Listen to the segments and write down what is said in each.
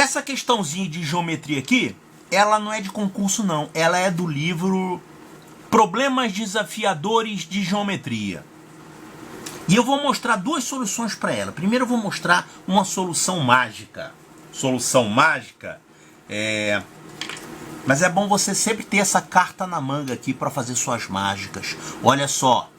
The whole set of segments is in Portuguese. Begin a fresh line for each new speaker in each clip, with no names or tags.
Essa questãozinha de geometria aqui, ela não é de concurso não, ela é do livro Problemas Desafiadores de Geometria. E eu vou mostrar duas soluções para ela. Primeiro eu vou mostrar uma solução mágica. Solução mágica Mas é bom você sempre ter essa carta na manga aqui para fazer suas mágicas. Olha só.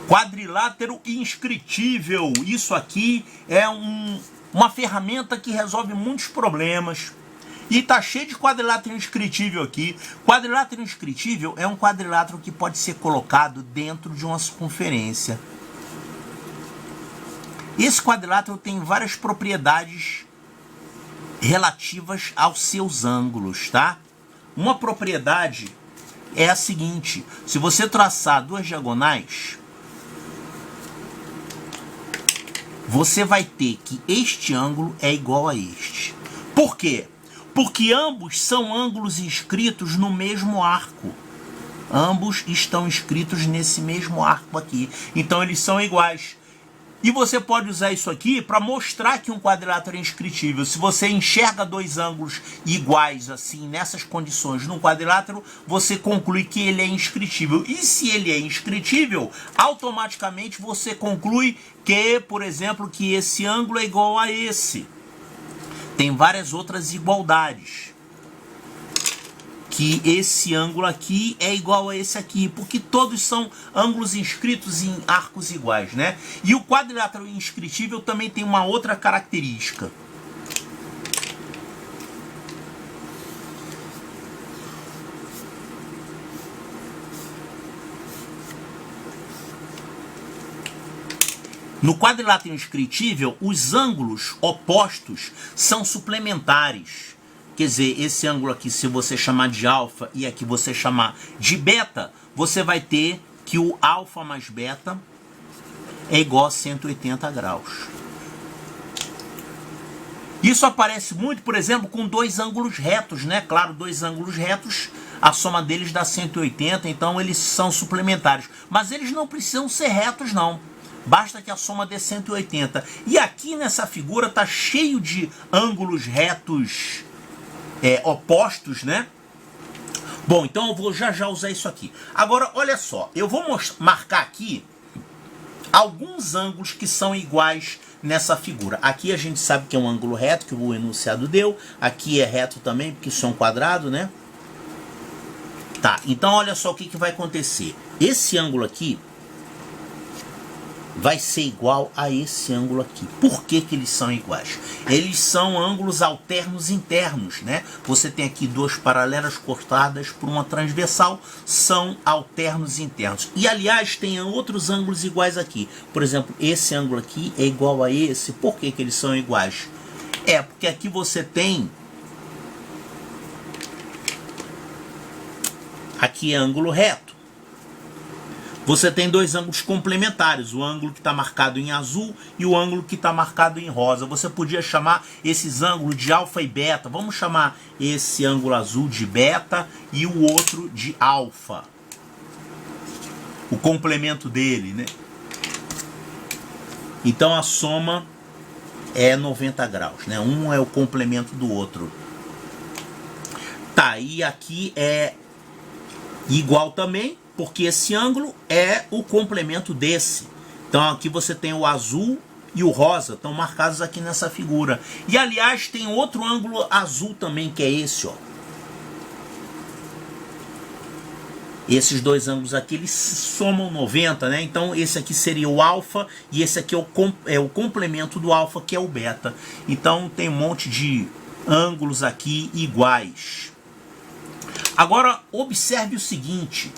Quadrilátero inscritível. Isso aqui é uma ferramenta que resolve muitos problemas. E tá cheio de quadrilátero inscritível aqui. Quadrilátero inscritível é um quadrilátero que pode ser colocado dentro de uma circunferência. Esse quadrilátero tem várias propriedades relativas aos seus ângulos, tá? Uma propriedade é a seguinte: se você traçar duas diagonais, você vai ter que este ângulo é igual a este. Por quê? Porque ambos são ângulos inscritos no mesmo arco. Ambos estão inscritos nesse mesmo arco aqui. Então eles são iguais. E você pode usar isso aqui para mostrar que um quadrilátero é inscritível. Se você enxerga dois ângulos iguais assim, nessas condições, num quadrilátero, você conclui que ele é inscritível. E se ele é inscritível, automaticamente você conclui que, por exemplo, que esse ângulo é igual a esse. Tem várias outras igualdades. Que esse ângulo aqui é igual a esse aqui, porque todos são ângulos inscritos em arcos iguais, né? E o quadrilátero inscritível também tem uma outra característica. No quadrilátero inscritível, os ângulos opostos são suplementares. Quer dizer, esse ângulo aqui, se você chamar de alfa e aqui você chamar de beta, você vai ter que o alfa mais beta é igual a 180 graus. Isso aparece muito, por exemplo, com dois ângulos retos, né? Claro, dois ângulos retos, a soma deles dá 180, então eles são suplementares. Mas eles não precisam ser retos, não. Basta que a soma dê 180. E aqui nessa figura tá cheio de ângulos retos opostos, né? Bom, então eu vou já usar isso aqui. Agora, olha só, eu vou marcar aqui alguns ângulos que são iguais nessa figura. Aqui a gente sabe que é um ângulo reto, que o enunciado deu. Aqui é reto também, porque isso é um quadrado, né? Tá, então olha só o que vai acontecer. Esse ângulo aqui vai ser igual a esse ângulo aqui. Por que que eles são iguais? Eles são ângulos alternos internos, né? Você tem aqui duas paralelas cortadas por uma transversal, são alternos internos. E aliás, tem outros ângulos iguais aqui. Por exemplo, esse ângulo aqui é igual a esse. Por que que eles são iguais? Porque aqui você tem... Aqui é ângulo reto. Você tem dois ângulos complementares, o ângulo que está marcado em azul e o ângulo que está marcado em rosa. Você podia chamar esses ângulos de alfa e beta. Vamos chamar esse ângulo azul de beta e o outro de alfa. O complemento dele, né? Então a soma é 90 graus, né? Um é o complemento do outro. Tá, e aqui é igual também, porque esse ângulo é o complemento desse. Então aqui você tem o azul e o rosa, estão marcados aqui nessa figura. E aliás tem outro ângulo azul também, que é esse, ó. Esses dois ângulos aqui, eles somam 90, né? Então esse aqui seria o alfa e esse aqui é o complemento do alfa, que é o beta. Então tem um monte de ângulos aqui iguais. Agora observe o seguinte: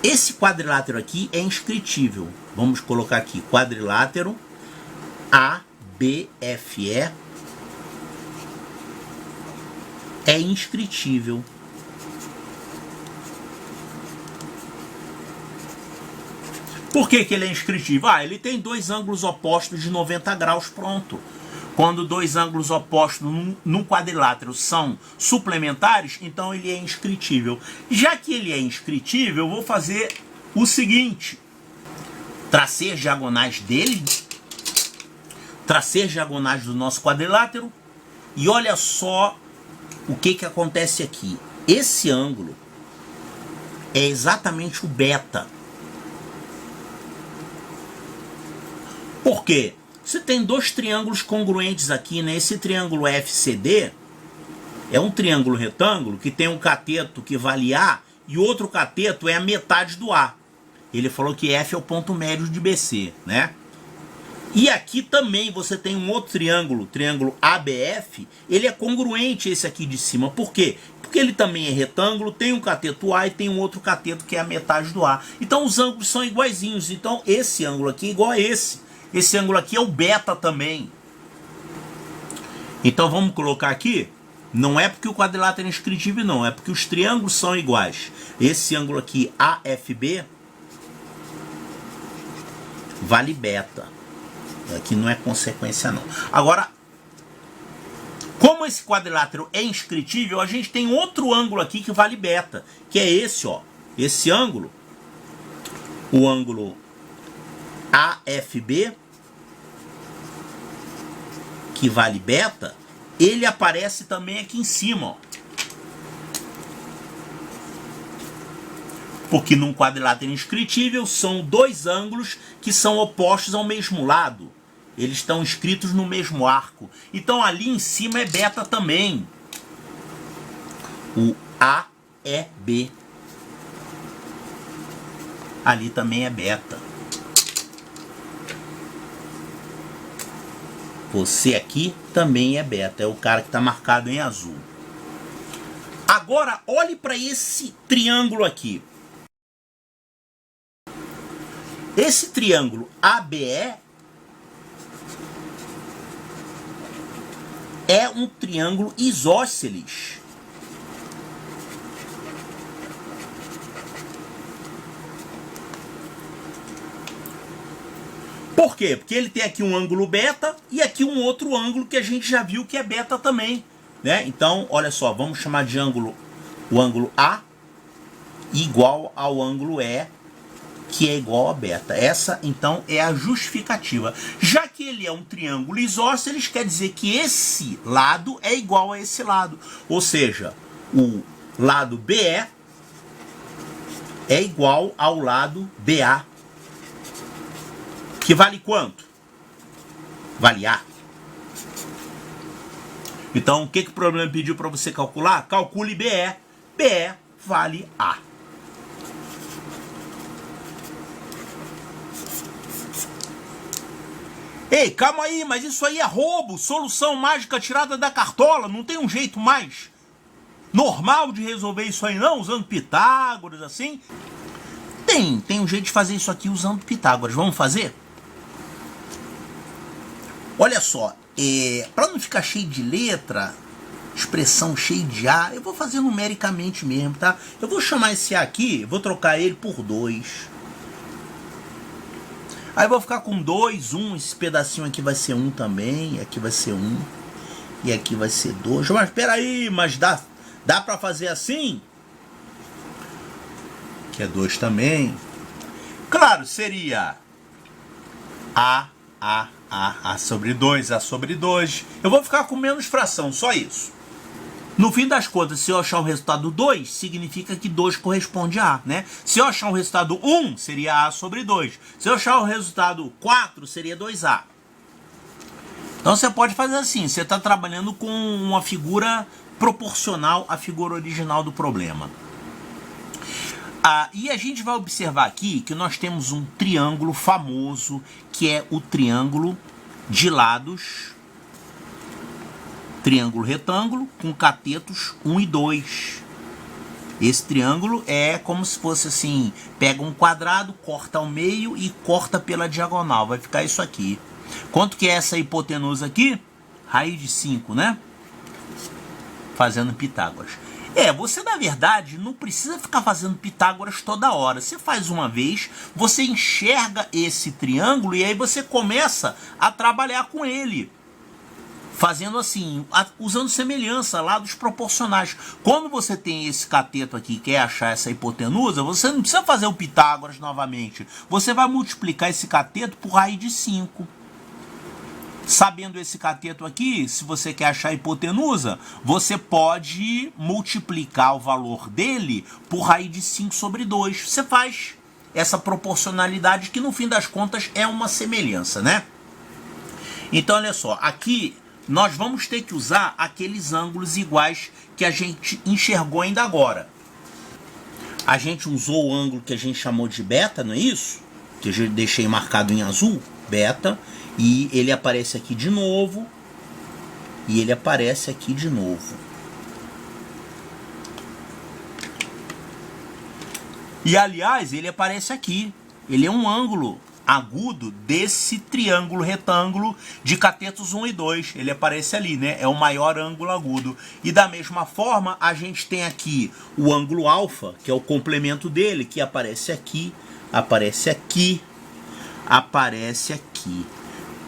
esse quadrilátero aqui é inscritível. Vamos colocar aqui quadrilátero ABFE é inscritível. Por que que ele é inscritível? Ele tem dois ângulos opostos de 90 graus, pronto. Quando dois ângulos opostos num quadrilátero são suplementares, então ele é inscritível. Já que ele é inscritível, eu vou fazer o seguinte: tracei as diagonais dele, tracei as diagonais do nosso quadrilátero e olha só o que acontece aqui. Esse ângulo é exatamente o beta. Por quê? Você tem dois triângulos congruentes aqui, né? Esse triângulo FCD é um triângulo retângulo que tem um cateto que vale A e outro cateto é a metade do A. Ele falou que F é o ponto médio de BC, né? E aqui também você tem um outro triângulo, triângulo ABF, ele é congruente esse aqui de cima. Por quê? Porque ele também é retângulo, tem um cateto A e tem um outro cateto que é a metade do A. Então os ângulos são iguaizinhos. Então esse ângulo aqui é igual a esse. Esse ângulo aqui é o beta também. Então vamos colocar aqui. Não é porque o quadrilátero é inscritível, não. É porque os triângulos são iguais. Esse ângulo aqui, AFB, vale beta. Aqui não é consequência, não. Agora, como esse quadrilátero é inscritível, a gente tem outro ângulo aqui que vale beta. Que é esse, ó. Esse ângulo. O ângulo AFB, que vale beta, ele aparece também aqui em cima, ó. Porque num quadrilátero inscritível são dois ângulos que são opostos ao mesmo lado. Eles estão inscritos no mesmo arco. Então ali em cima é beta também. O AEB. Ali também é beta. Você aqui também é beta, é o cara que está marcado em azul. Agora, olhe para esse triângulo aqui. Esse triângulo ABE é um triângulo isósceles. Por quê? Porque ele tem aqui um ângulo beta e aqui um outro ângulo que a gente já viu que é beta também, né? Então, olha só, vamos chamar de ângulo o ângulo A igual ao ângulo E, que é igual a beta. Essa, então, é a justificativa. Já que ele é um triângulo isósceles, quer dizer que esse lado é igual a esse lado. Ou seja, o lado BE é igual ao lado BA. Que vale quanto? Vale A. Então, o que o problema pediu para você calcular? Calcule BE. BE vale A. Ei, calma aí, mas isso aí é roubo. Solução mágica tirada da cartola. Não tem um jeito mais normal de resolver isso aí não? Usando Pitágoras, assim? Tem um jeito de fazer isso aqui usando Pitágoras. Vamos fazer? Olha só, para não ficar cheio de letra, expressão cheia de A, eu vou fazer numericamente mesmo, tá? Eu vou chamar esse A aqui, vou trocar ele por 2. Aí eu vou ficar com 2, 1, esse pedacinho aqui vai ser 1 também, aqui vai ser 1, e aqui vai ser 2. Mas peraí, mas dá para fazer assim? Que é 2 também. Claro, seria A sobre 2, A sobre 2. Eu vou ficar com menos fração, só isso. No fim das contas, se eu achar o resultado 2, significa que 2 corresponde a A, né? Se eu achar o resultado 1, seria A sobre 2. Se eu achar o resultado 4, seria 2A. Então você pode fazer assim, você está trabalhando com uma figura proporcional à figura original do problema. E a gente vai observar aqui que nós temos um triângulo famoso, que é o triângulo de lados, triângulo retângulo, com catetos 1 e 2. Esse triângulo é como se fosse assim, pega um quadrado, corta ao meio e corta pela diagonal, vai ficar isso aqui. Quanto que é essa hipotenusa aqui? Raiz de 5, né? Fazendo Pitágoras. Você na verdade não precisa ficar fazendo Pitágoras toda hora. Você faz uma vez, você enxerga esse triângulo e aí você começa a trabalhar com ele. Fazendo assim, usando semelhança lá dos proporcionais. Quando você tem esse cateto aqui e quer achar essa hipotenusa, você não precisa fazer o Pitágoras novamente. Você vai multiplicar esse cateto por raiz de 5. Sabendo esse cateto aqui, se você quer achar a hipotenusa, você pode multiplicar o valor dele por raiz de 5 sobre 2. Você faz essa proporcionalidade que no fim das contas é uma semelhança, né? Então olha só, aqui nós vamos ter que usar aqueles ângulos iguais que a gente enxergou ainda agora. A gente usou o ângulo que a gente chamou de beta, não é isso? Que eu deixei marcado em azul, beta. E ele aparece aqui de novo. E ele aparece aqui de novo. E aliás, ele aparece aqui. Ele é um ângulo agudo desse triângulo retângulo de catetos 1 e 2. Ele aparece ali, né? É o maior ângulo agudo. E da mesma forma, a gente tem aqui o ângulo alfa, que é o complemento dele, que aparece aqui, aparece aqui, aparece aqui.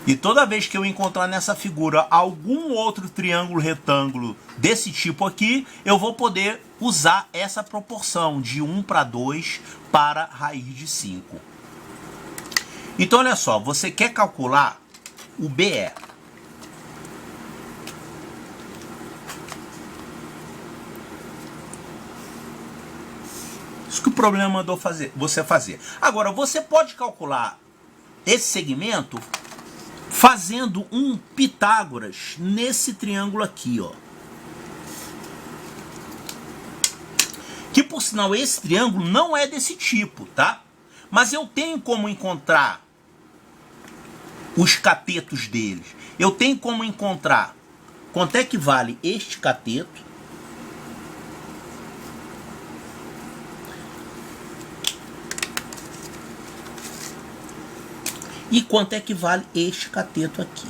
E toda vez que eu encontrar nessa figura algum outro triângulo retângulo desse tipo aqui, eu vou poder usar essa proporção de 1 para 2 para raiz de 5. Então, olha só, você quer calcular o BE. Isso que o problema mandou você fazer. Agora, você pode calcular esse segmento fazendo um Pitágoras nesse triângulo aqui, ó. Que, por sinal, esse triângulo não é desse tipo, tá? Mas eu tenho como encontrar os catetos deles. Eu tenho como encontrar quanto é que vale este cateto. E quanto é que vale este cateto aqui.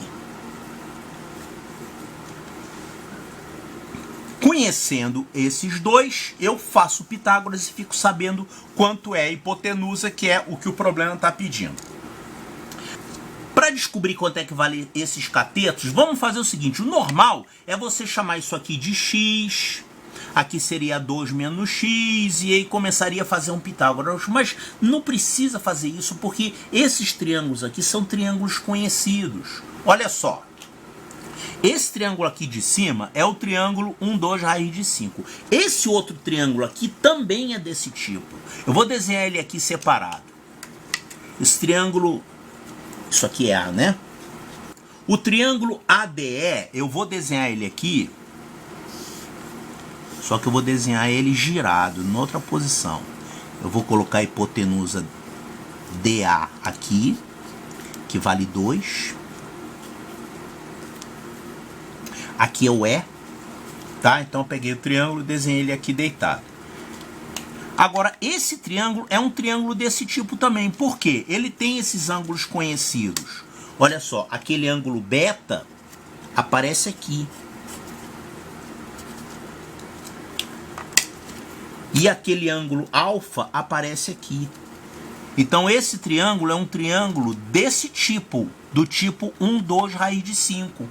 Conhecendo esses dois, eu faço Pitágoras e fico sabendo quanto é a hipotenusa, que é o que o problema está pedindo. Para descobrir quanto é que vale esses catetos, vamos fazer o seguinte. O normal é você chamar isso aqui de x. Aqui seria 2 menos x, e aí começaria a fazer um Pitágoras. Mas não precisa fazer isso, porque esses triângulos aqui são triângulos conhecidos. Olha só. Esse triângulo aqui de cima é o triângulo 1, 2, raiz de 5. Esse outro triângulo aqui também é desse tipo. Eu vou desenhar ele aqui separado. Esse triângulo... Isso aqui é A, né? O triângulo ADE, eu vou desenhar ele aqui... Só que eu vou desenhar ele girado, em outra posição. Eu vou colocar a hipotenusa DA aqui, que vale 2. Aqui é o E, tá? Então eu peguei o triângulo e desenhei ele aqui deitado. Agora, esse triângulo é um triângulo desse tipo também. Por quê? Ele tem esses ângulos conhecidos. Olha só, aquele ângulo beta aparece aqui. E aquele ângulo alfa aparece aqui. Então esse triângulo é um triângulo desse tipo, do tipo 1, 2, raiz de 5.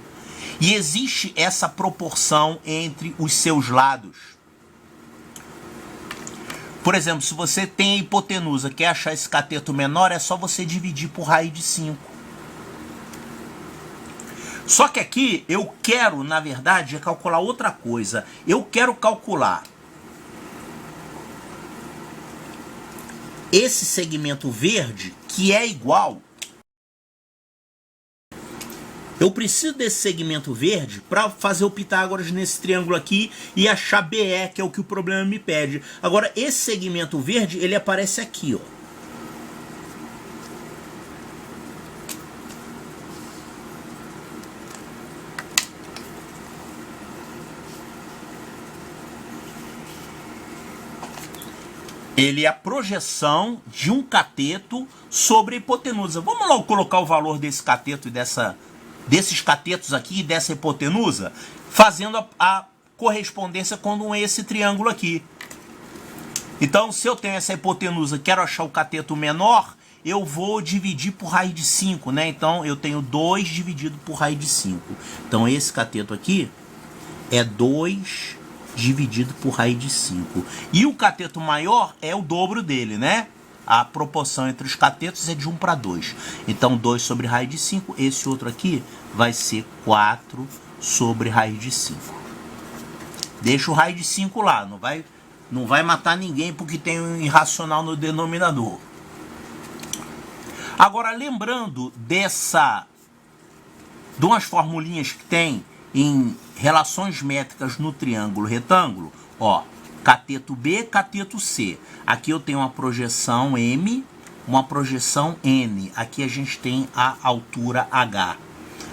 E existe essa proporção entre os seus lados. Por exemplo, se você tem a hipotenusa, quer achar esse cateto menor, é só você dividir por raiz de 5. Só que aqui eu quero, na verdade, calcular outra coisa. Eu quero calcular esse segmento verde, que é igual. Eu preciso desse segmento verde para fazer o Pitágoras nesse triângulo aqui e achar BE, que é o que o problema me pede. Agora, esse segmento verde, ele aparece aqui, ó. Ele é a projeção de um cateto sobre a hipotenusa. Vamos lá colocar o valor desse cateto e desses catetos aqui e dessa hipotenusa, fazendo a correspondência com esse triângulo aqui. Então, se eu tenho essa hipotenusa, quero achar o cateto menor, eu vou dividir por raiz de 5, né? Então, eu tenho 2 dividido por raiz de 5. Então, esse cateto aqui é 2 dividido por raiz de 5. E o cateto maior é o dobro dele, né? a proporção entre os catetos é de 1 para 2. Então 2 sobre raiz de 5, esse outro aqui vai ser 4 sobre raiz de 5. Deixa o raiz de 5 lá, não vai matar ninguém porque tem um irracional no denominador. Agora, lembrando de umas formulinhas que tem em relações métricas no triângulo retângulo, ó, cateto B, cateto C. Aqui eu tenho uma projeção M, uma projeção N. Aqui a gente tem a altura H.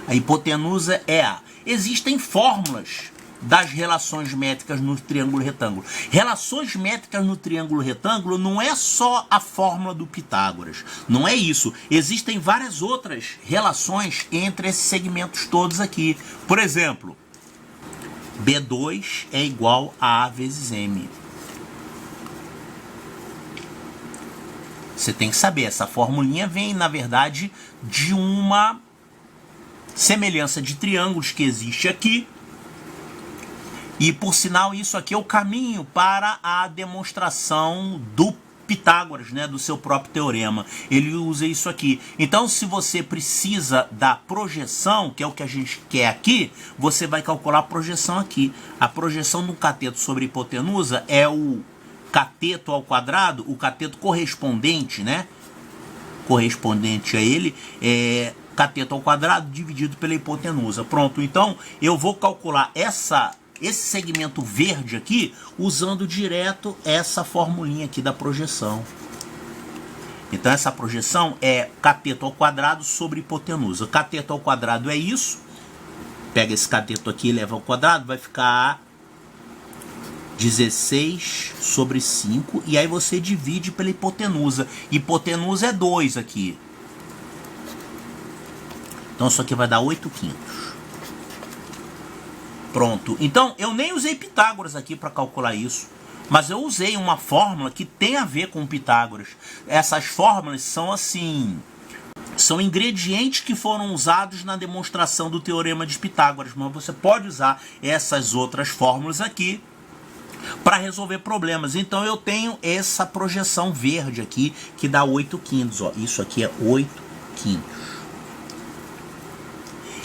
A hipotenusa é A. Existem fórmulas das relações métricas no triângulo retângulo. Relações métricas no triângulo retângulo não é só a fórmula do Pitágoras. Não é isso. Existem várias outras relações entre esses segmentos todos aqui. Por exemplo, B2 é igual a A vezes M. Você tem que saber, essa formulinha vem, na verdade, de uma semelhança de triângulos que existe aqui. E, por sinal, isso aqui é o caminho para a demonstração do Pitágoras, né, do seu próprio teorema. Ele usa isso aqui. Então, se você precisa da projeção, que é o que a gente quer aqui, você vai calcular a projeção aqui. A projeção do cateto sobre a hipotenusa é o cateto ao quadrado, o cateto correspondente, né? Correspondente a ele é cateto ao quadrado dividido pela hipotenusa. Pronto, então eu vou calcular esse segmento verde aqui usando direto essa formulinha aqui da projeção. Então essa projeção é cateto ao quadrado sobre hipotenusa. Cateto ao quadrado é isso. Pega esse cateto aqui e leva ao quadrado, vai ficar 16 sobre 5. E aí você divide pela hipotenusa. Hipotenusa é 2 aqui. Então isso aqui vai dar 8/5. Pronto. Então, eu nem usei Pitágoras aqui para calcular isso, mas eu usei uma fórmula que tem a ver com Pitágoras. Essas fórmulas são assim, são ingredientes que foram usados na demonstração do teorema de Pitágoras, mas você pode usar essas outras fórmulas aqui para resolver problemas. Então, eu tenho essa projeção verde aqui que dá 8/5. Ó. Isso aqui é 8/5.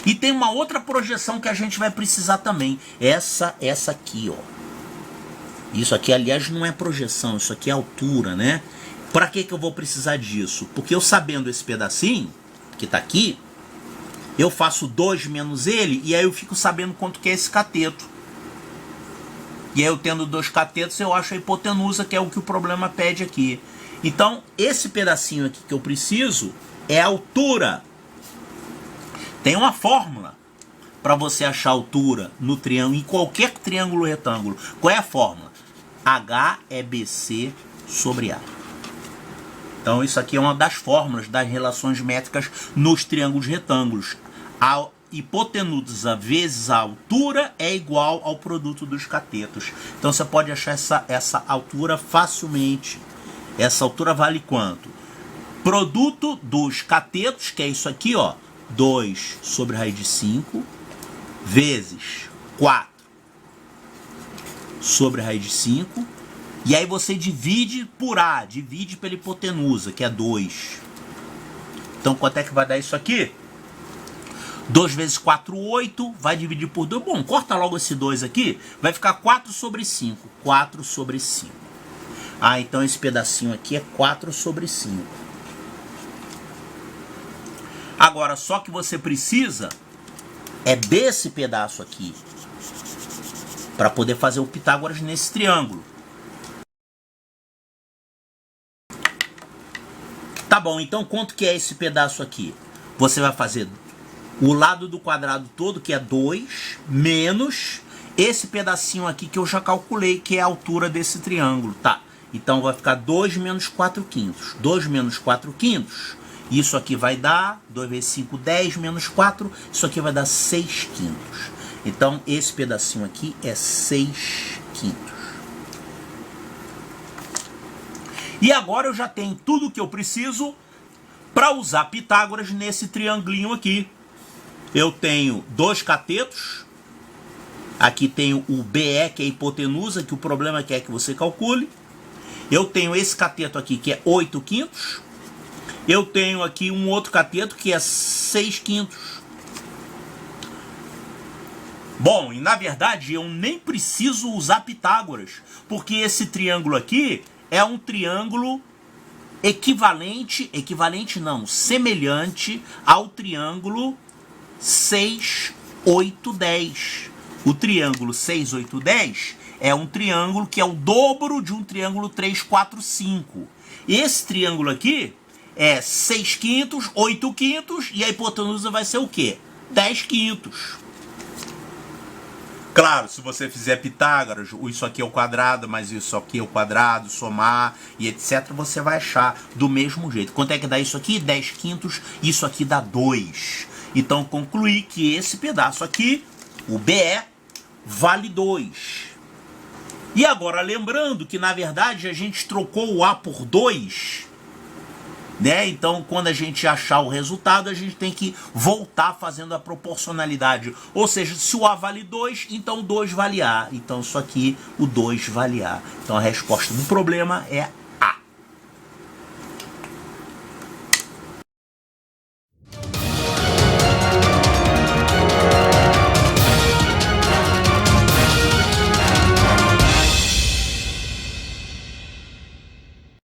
E tem uma outra projeção que a gente vai precisar também. Essa aqui, ó. Isso aqui, aliás, não é projeção, isso aqui é altura, né? Para que eu vou precisar disso? Porque eu sabendo esse pedacinho, que tá aqui, eu faço 2 menos ele, e aí eu fico sabendo quanto que é esse cateto. E aí eu tendo 2 catetos, eu acho a hipotenusa, que é o que o problema pede aqui. Então, esse pedacinho aqui que eu preciso é a altura. Tem uma fórmula para você achar a altura no triângulo, em qualquer triângulo retângulo. Qual é a fórmula? H é BC sobre A. Então isso aqui é uma das fórmulas das relações métricas nos triângulos retângulos. A hipotenusa vezes a altura é igual ao produto dos catetos. Então você pode achar essa altura facilmente. Essa altura vale quanto? Produto dos catetos, que é isso aqui, ó. 2 sobre raiz de 5 vezes 4 sobre raiz de 5. E aí você divide por A, divide pela hipotenusa, que é 2. Então quanto é que vai dar isso aqui? 2 vezes 4, 8. Vai dividir por 2. Bom, corta logo esse 2 aqui. Vai ficar 4 sobre 5. 4 sobre 5. Ah, então esse pedacinho aqui é 4 sobre 5. Agora, só que você precisa é desse pedaço aqui para poder fazer o Pitágoras nesse triângulo. Tá bom, então quanto que é esse pedaço aqui? Você vai fazer o lado do quadrado todo, que é 2, menos esse pedacinho aqui que eu já calculei, que é a altura desse triângulo, tá? Então vai ficar 2 menos 4/5. 2 menos 4/5. Isso aqui vai dar 2 vezes 5, 10 menos 4. Isso aqui vai dar 6/5. Então, esse pedacinho aqui é 6/5. E agora eu já tenho tudo que eu preciso para usar Pitágoras nesse triangulinho aqui. Eu tenho 2 catetos. Aqui tenho o BE, que é a hipotenusa, que o problema é que você calcule. Eu tenho esse cateto aqui que é 8/5. Eu tenho aqui um outro cateto que é 6/5. Bom, e na verdade eu nem preciso usar Pitágoras, porque esse triângulo aqui é um triângulo semelhante ao triângulo 6, 8, 10. O triângulo 6, 8, 10 é um triângulo que é o dobro de um triângulo 3, 4, 5. Esse triângulo aqui é 6/5, 8/5 e a hipotenusa vai ser o quê? 10/5. Claro, se você fizer Pitágoras, isso aqui é o quadrado, mas isso aqui é o quadrado, somar e etc, você vai achar do mesmo jeito. Quanto é que dá isso aqui? 10/5, isso aqui dá 2. Então, concluí que esse pedaço aqui, o BE, vale 2. E agora, lembrando que, na verdade, a gente trocou o A por 2, né? Então, quando a gente achar o resultado, a gente tem que voltar fazendo a proporcionalidade. Ou seja, se o A vale 2, então o 2 vale A. Então, isso aqui, o 2 vale A. Então, a resposta do problema é